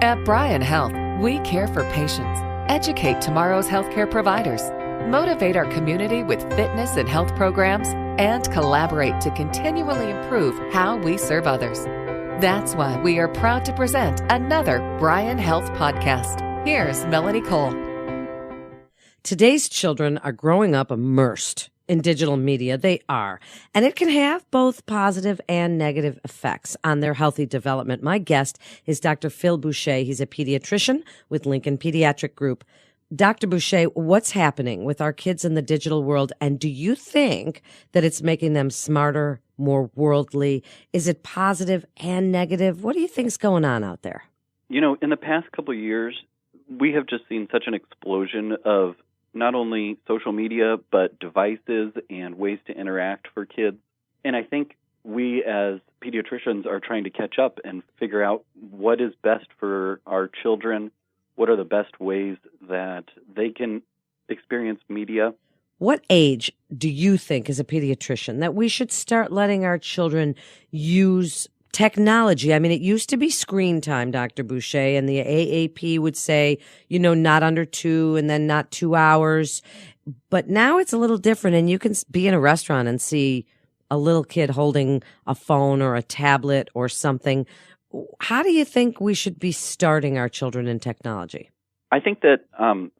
At Bryan Health, we care for patients, educate tomorrow's healthcare providers, motivate our community with fitness and health programs, and collaborate to continually improve how we serve others. That's why we are proud to present another Bryan Health podcast. Here's Melanie Cole. Today's children are growing up immersed in digital media. They are. And it can have both positive and negative effects on their healthy development. My guest is Dr. Phil Boucher. He's a pediatrician with Lincoln Pediatric Group. Dr. Boucher, what's happening with our kids in the digital world? And do you think that it's making them smarter, more worldly? Is it positive and negative? What do you think's going on out there? You know, in the past couple of years, we have just seen such an explosion of not only social media, but devices and ways to interact for kids. And I think we as pediatricians are trying to catch up and figure out what is best for our children, what are the best ways that they can experience media. What age do you think, as a pediatrician, that we should start letting our children use technology? I mean, it used to be screen time, Dr. Boucher, and the AAP would say, not under 2 and then not 2 hours. But now it's a little different, and you can be in a restaurant and see a little kid holding a phone or a tablet or something. How do you think we should be starting our children in technology? I think that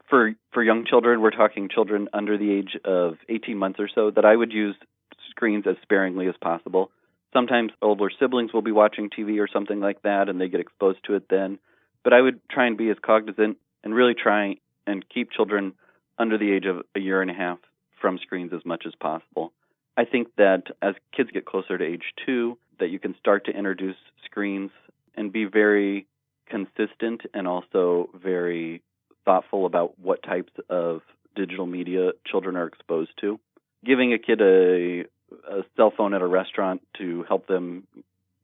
for young children, we're talking children under the age of 18 months or so, that I would use screens as sparingly as possible. Sometimes older siblings will be watching TV or something like that, and they get exposed to it then. But I would try and be as cognizant and really try and keep children under the age of a year and a half from screens as much as possible. I think that as kids get closer to age 2, that you can start to introduce screens and be very consistent and also very thoughtful about what types of digital media children are exposed to. Giving a kid a cell phone at a restaurant to help them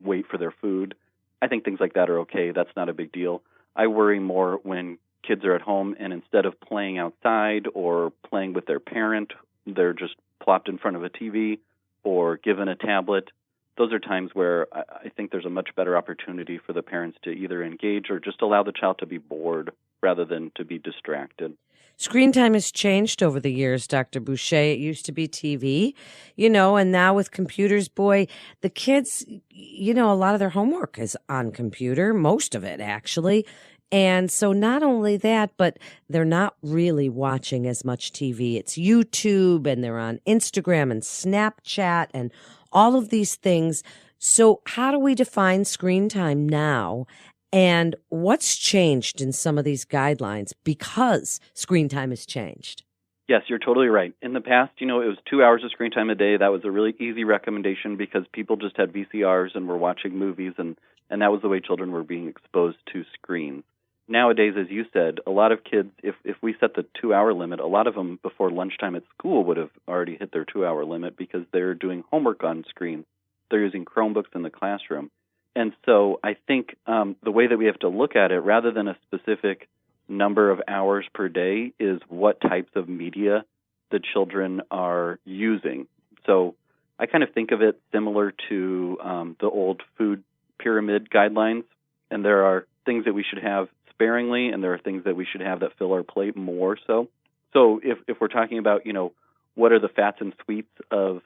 wait for their food, I think things like that are okay. That's not a big deal. I worry more when kids are at home and instead of playing outside or playing with their parent, they're just plopped in front of a TV or given a tablet. Those are times where I think there's a much better opportunity for the parents to either engage or just allow the child to be bored rather than to be distracted. Screen time has changed over the years, Dr. Boucher. It used to be TV, and now with computers, boy, the kids, a lot of their homework is on computer, most of it actually. And so not only that, but they're not really watching as much TV. It's YouTube, and they're on Instagram and Snapchat and all of these things. So how do we define screen time now? And what's changed in some of these guidelines because screen time has changed? Yes, you're totally right. In the past, it was 2 hours of screen time a day. That was a really easy recommendation because people just had VCRs and were watching movies, and that was the way children were being exposed to screens. Nowadays, as you said, a lot of kids, if we set the 2-hour limit, a lot of them before lunchtime at school would have already hit their 2-hour limit because they're doing homework on screens. They're using Chromebooks in the classroom. And so I think the way that we have to look at it, rather than a specific number of hours per day, is what types of media the children are using. So I kind of think of it similar to the old food pyramid guidelines. And there are things that we should have sparingly, and there are things that we should have that fill our plate more so. So if we're talking about, what are the fats and sweets of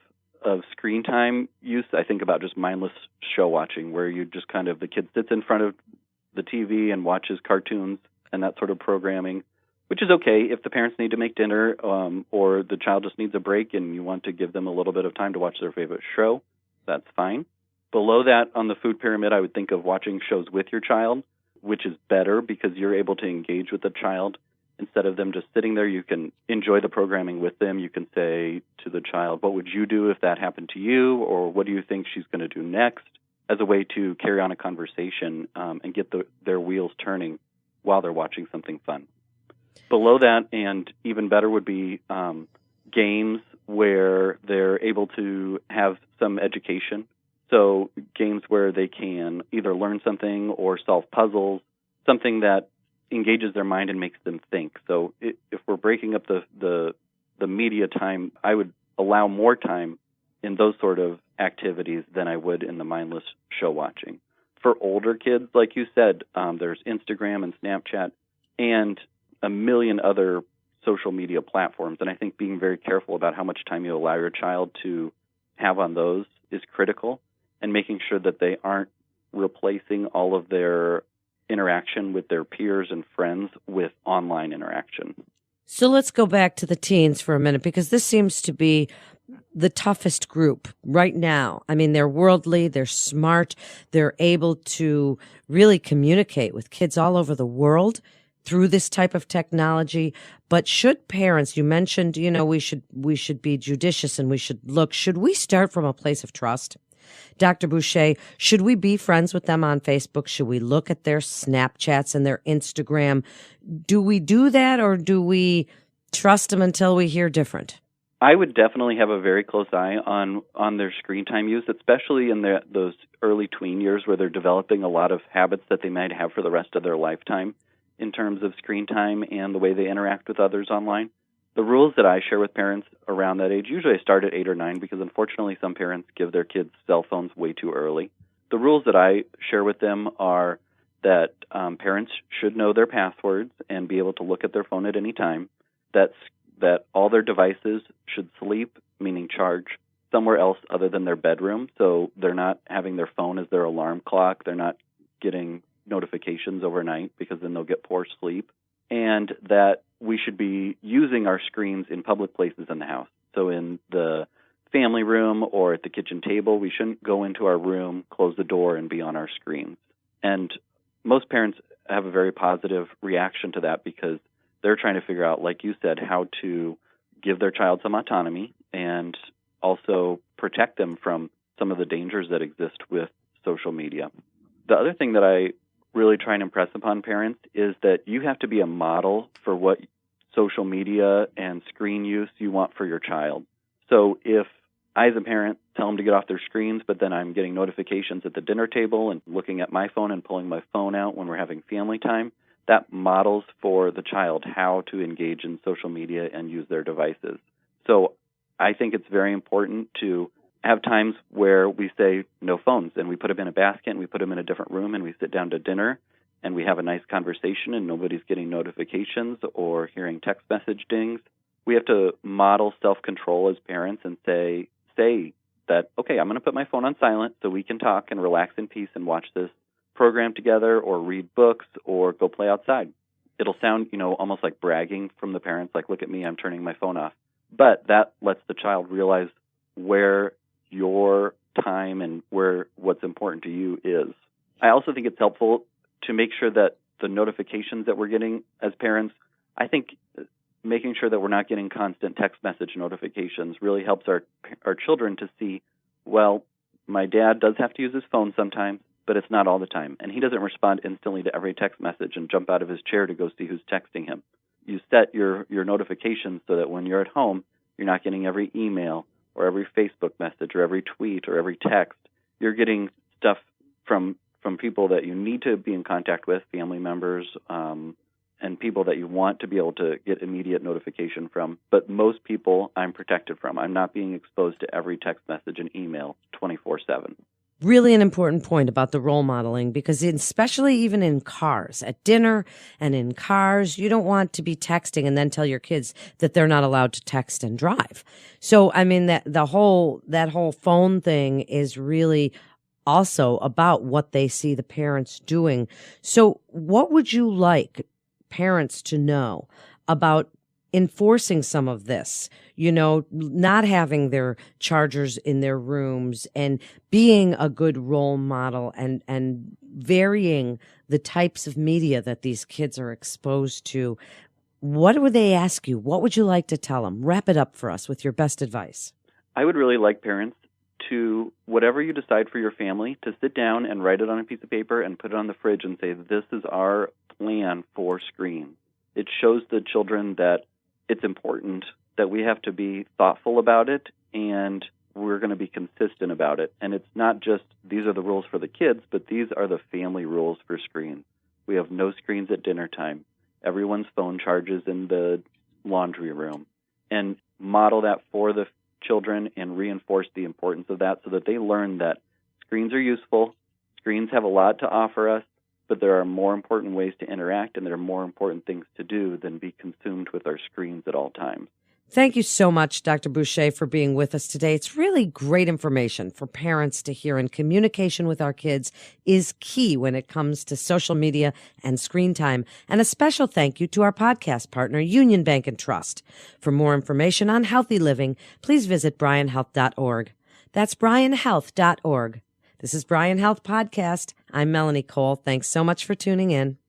screen time use, I think about just mindless show watching, where you just kind of, the kid sits in front of the TV and watches cartoons and that sort of programming, which is okay if the parents need to make dinner or the child just needs a break and you want to give them a little bit of time to watch their favorite show. That's fine. Below that on the food pyramid, I would think of watching shows with your child, which is better because you're able to engage with the child. Instead of them just sitting there, you can enjoy the programming with them. You can say to the child, what would you do if that happened to you? Or what do you think she's going to do next? As a way to carry on a conversation and get their wheels turning while they're watching something fun. Below that, and even better, would be games where they're able to have some education. So games where they can either learn something or solve puzzles, something that engages their mind and makes them think. So if we're breaking up the media time, I would allow more time in those sort of activities than I would in the mindless show watching. For older kids, like you said, there's Instagram and Snapchat and a million other social media platforms. And I think being very careful about how much time you allow your child to have on those is critical, and making sure that they aren't replacing all of their interaction with their peers and friends with online interaction. So let's go back to the teens for a minute, because this seems to be the toughest group right now. I mean, they're worldly, they're smart, they're able to really communicate with kids all over the world through this type of technology. But should parents, you mentioned, we should be judicious and should we start from a place of trust? Dr. Boucher, should we be friends with them on Facebook? Should we look at their Snapchats and their Instagram? Do we do that, or do we trust them until we hear different? I would definitely have a very close eye on their screen time use, especially in those early tween years where they're developing a lot of habits that they might have for the rest of their lifetime in terms of screen time and the way they interact with others online. The rules that I share with parents around that age, usually I start at 8 or 9 because unfortunately some parents give their kids cell phones way too early. The rules that I share with them are that parents should know their passwords and be able to look at their phone at any time, that all their devices should sleep, meaning charge, somewhere else other than their bedroom, so they're not having their phone as their alarm clock, they're not getting notifications overnight because then they'll get poor sleep, and that we should be using our screens in public places in the house. So in the family room or at the kitchen table, we shouldn't go into our room, close the door, and be on our screens. And most parents have a very positive reaction to that because they're trying to figure out, like you said, how to give their child some autonomy and also protect them from some of the dangers that exist with social media. The other thing that I really try and impress upon parents is that you have to be a model for what social media and screen use you want for your child. So if I, as a parent, tell them to get off their screens, but then I'm getting notifications at the dinner table and looking at my phone and pulling my phone out when we're having family time, that models for the child how to engage in social media and use their devices. So I think it's very important to have times where we say no phones, and we put them in a basket and we put them in a different room and we sit down to dinner and we have a nice conversation and nobody's getting notifications or hearing text message dings. We have to model self-control as parents and say that, okay, I'm going to put my phone on silent so we can talk and relax in peace and watch this program together or read books or go play outside. It'll sound, almost like bragging from the parents, like, look at me, I'm turning my phone off. But that lets the child realize where your time and where what's important to you is. I also think it's helpful to make sure that the notifications that we're getting as parents, I think making sure that we're not getting constant text message notifications really helps our children to see, well, my dad does have to use his phone sometimes, but it's not all the time. And he doesn't respond instantly to every text message and jump out of his chair to go see who's texting him. You set your notifications so that when you're at home, you're not getting every email or every Facebook message or every tweet or every text. You're getting stuff from people that you need to be in contact with, family members, and people that you want to be able to get immediate notification from. But most people I'm protected from. I'm not being exposed to every text message and email 24/7. Really an important point about the role modeling, because especially even in cars, at dinner and in cars, you don't want to be texting and then tell your kids that they're not allowed to text and drive. So, I mean, that whole phone thing is really also about what they see the parents doing. So what would you like parents to know about enforcing some of this, not having their chargers in their rooms and being a good role model and varying the types of media that these kids are exposed to? What would they ask you? What would you like to tell them? Wrap it up for us with your best advice. I would really like parents to, whatever you decide for your family, to sit down and write it on a piece of paper and put it on the fridge and say, this is our plan for screens. It shows the children that it's important, that we have to be thoughtful about it, and we're going to be consistent about it. And it's not just these are the rules for the kids, but these are the family rules for screens. We have no screens at dinner time. Everyone's phone charges in the laundry room. And model that for the children and reinforce the importance of that so that they learn that screens are useful, Screens have a lot to offer us, but there are more important ways to interact, and there are more important things to do than be consumed with our screens at all times. Thank you so much, Dr. Boucher, for being with us today. It's really great information for parents to hear, and communication with our kids is key when it comes to social media and screen time. And a special thank you to our podcast partner, Union Bank and Trust. For more information on healthy living, please visit bryanhealth.org. That's bryanhealth.org. This is Bryan Health Podcast. I'm Melanie Cole. Thanks so much for tuning in.